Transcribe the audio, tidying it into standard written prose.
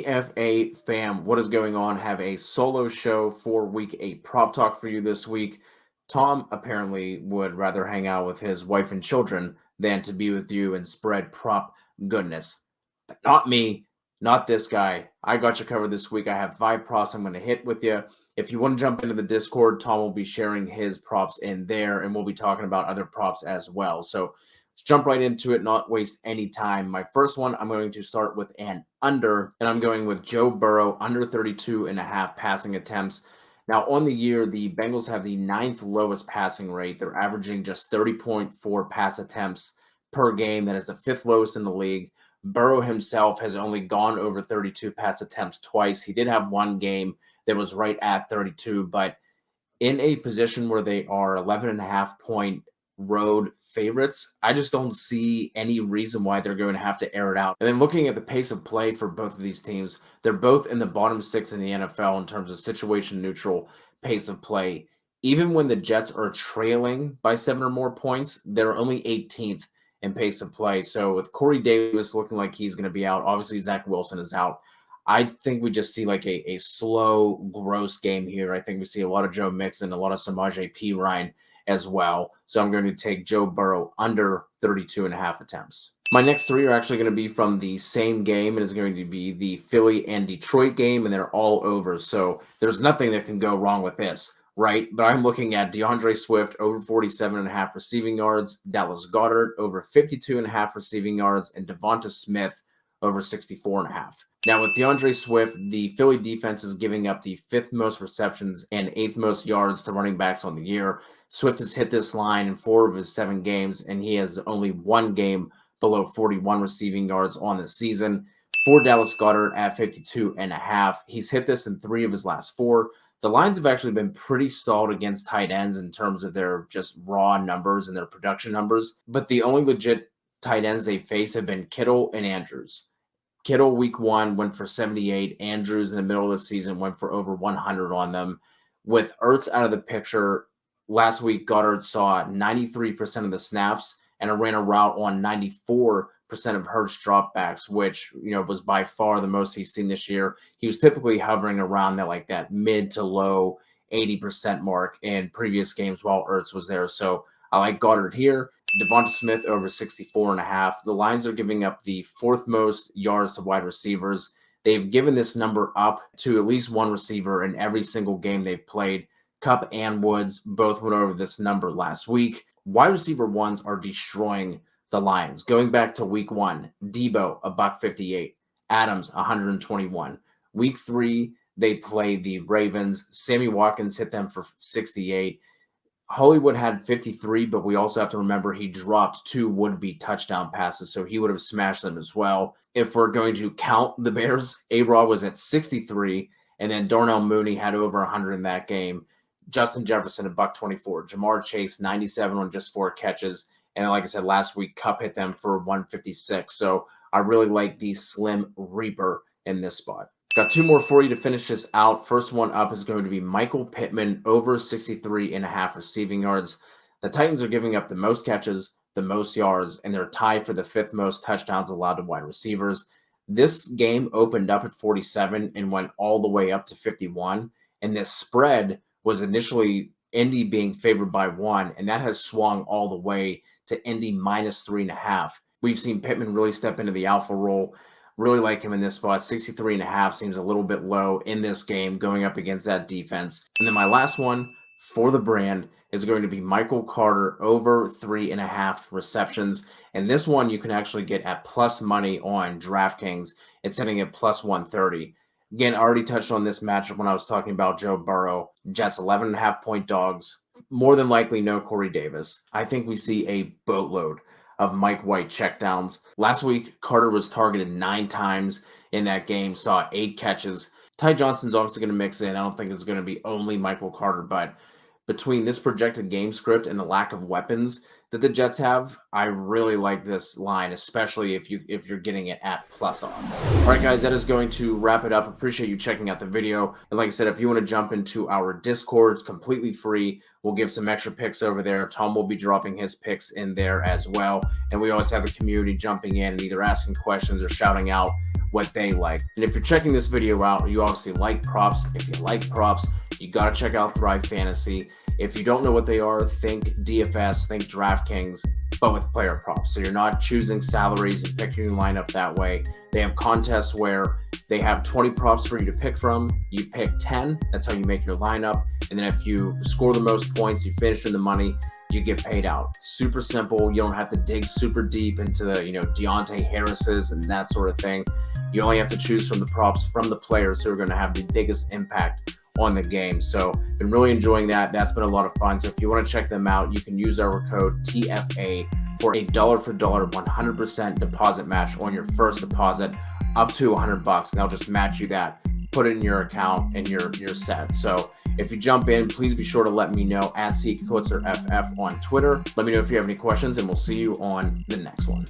TFA fam, what is going on? Have a solo show for week 8 prop talk for you this week. Tom apparently would rather hang out with his wife and children than to be with you and spread prop goodness. But not me, not this guy. I got you covered this week. I have 5 props I'm going to hit with you. If you want to jump into the Discord, Tom will be sharing his props in there, and we'll be talking about other props as well. So let's jump right into it, not waste any time. My first one, I'm going to start with an under, and I'm going with Joe Burrow, under 32.5 passing attempts. Now, on the year, the Bengals have the 9th lowest passing rate. They're averaging just 30.4 pass attempts per game. That is the 5th lowest in the league. Burrow himself has only gone over 32 pass attempts twice. He did have one game that was right at 32, but in a position where they are 11.5-point road favorites, I just don't see any reason why they're going to have to air it out. And then looking at the pace of play for both of these teams, they're both in the bottom 6 in the NFL in terms of situation neutral pace of play. Even when the Jets are trailing by 7 or more points, they're only 18th in pace of play. So with Corey Davis looking like he's going to be out, obviously Zach Wilson is out. I think we just see like a slow, gross game here. I think we see a lot of Joe Mixon, a lot of Samaje Perine as well. So I'm going to take Joe Burrow under 32.5 attempts. My next 3 are actually going to be from the same game, and it's going to be the Philly and Detroit game, and they're all over. So there's nothing that can go wrong with this, right? But I'm looking at DeAndre Swift over 47.5 receiving yards, Dallas Goedert over 52.5 receiving yards, and DeVonta Smith over 64.5. Now, with DeAndre Swift, the Philly defense is giving up the 5th most receptions and 8th most yards to running backs on the year. Swift has hit this line in 4 of his 7 games, and he has only 1 game below 41 receiving yards on the season. For Dallas Goedert at 52.5, he's hit this in 3 of his last 4. The Lions have actually been pretty solid against tight ends in terms of their just raw numbers and their production numbers, but the only legit tight ends they face have been Kittle and Andrews. Kittle week 1 went for 78. Andrews in the middle of the season went for over 100 on them. With Ertz out of the picture, last week Goddard saw 93% of the snaps and ran a route on 94% of Hurts dropbacks, which was by far the most he's seen this year. He was typically hovering around that mid to low 80% mark in previous games while Ertz was there. So I like Goddard here. DeVonta Smith over 64.5. The Lions are giving up the 4th most yards to wide receivers. They've given this number up to at least one receiver in every single game they've played. Kupp and Woods both went over this number last week. Wide receiver ones are destroying the Lions. Going back to week 1, Debo, $158. Adams, 121. Week 3, they played the Ravens. Sammy Watkins hit them for 68. Hollywood had 53, but we also have to remember he dropped 2 would-be touchdown passes, so he would have smashed them as well. If we're going to count the Bears, A-Rod was at 63, and then Darnell Mooney had over 100 in that game. Justin Jefferson, $124. Jamar Chase, 97 on just 4 catches. And like I said, last week, Kupp hit them for 156. So I really like the Slim Reaper in this spot. Got 2 more for you to finish this out. First one up is going to be Michael Pittman over 63.5 receiving yards. The Titans are giving up the most catches, the most yards, and they're tied for the 5th most touchdowns allowed to wide receivers. This game opened up at 47 and went all the way up to 51. And this spread was initially Indy being favored by 1, and that has swung all the way to Indy minus 3.5. We've seen Pittman really step into the alpha role. Really like him in this spot. 63.5 seems a little bit low in this game going up against that defense. And then my last one for the brand is going to be Michael Carter over 3.5 receptions. And this one you can actually get at plus money on DraftKings. It's sitting at plus 130. Again, I already touched on this matchup when I was talking about Joe Burrow. Jets 11.5-point dogs. More than likely no Corey Davis. I think we see a boatload of Mike White checkdowns. Last week, Carter was targeted 9 times in that game, saw 8 catches. Ty Johnson's obviously going to mix in. I don't think it's going to be only Michael Carter, but between this projected game script and the lack of weapons that the Jets have, I really like this line, especially if you're getting it at plus odds. All right, guys, that is going to wrap it up. Appreciate you checking out the video. And like I said, if you want to jump into our Discord, it's completely free. We'll give some extra picks over there. Tom will be dropping his picks in there as well. And we always have the community jumping in and either asking questions or shouting out what they like. And if you're checking this video out, you obviously like props. If you like props, you got to check out Thrive Fantasy. If you don't know what they are, think DFS, think DraftKings, but with player props. So you're not choosing salaries and picking your lineup that way. They have contests where they have 20 props for you to pick from. You pick 10. That's how you make your lineup. And then if you score the most points, you finish in the money, you get paid out. Super simple. You don't have to dig super deep into the, Deontay Harris's and that sort of thing. You only have to choose from the props from the players who are going to have the biggest impact on the game. So been really enjoying that. That's been a lot of fun. So if you want to check them out, you can use our code TFA for a dollar for dollar 100% deposit match on your first deposit up to $100, and they'll just match you that, put it in your account, and you're set. So if you jump in, please be sure to let me know at CKotzerFF on Twitter. Let me know if you have any questions, and we'll see you on the next one.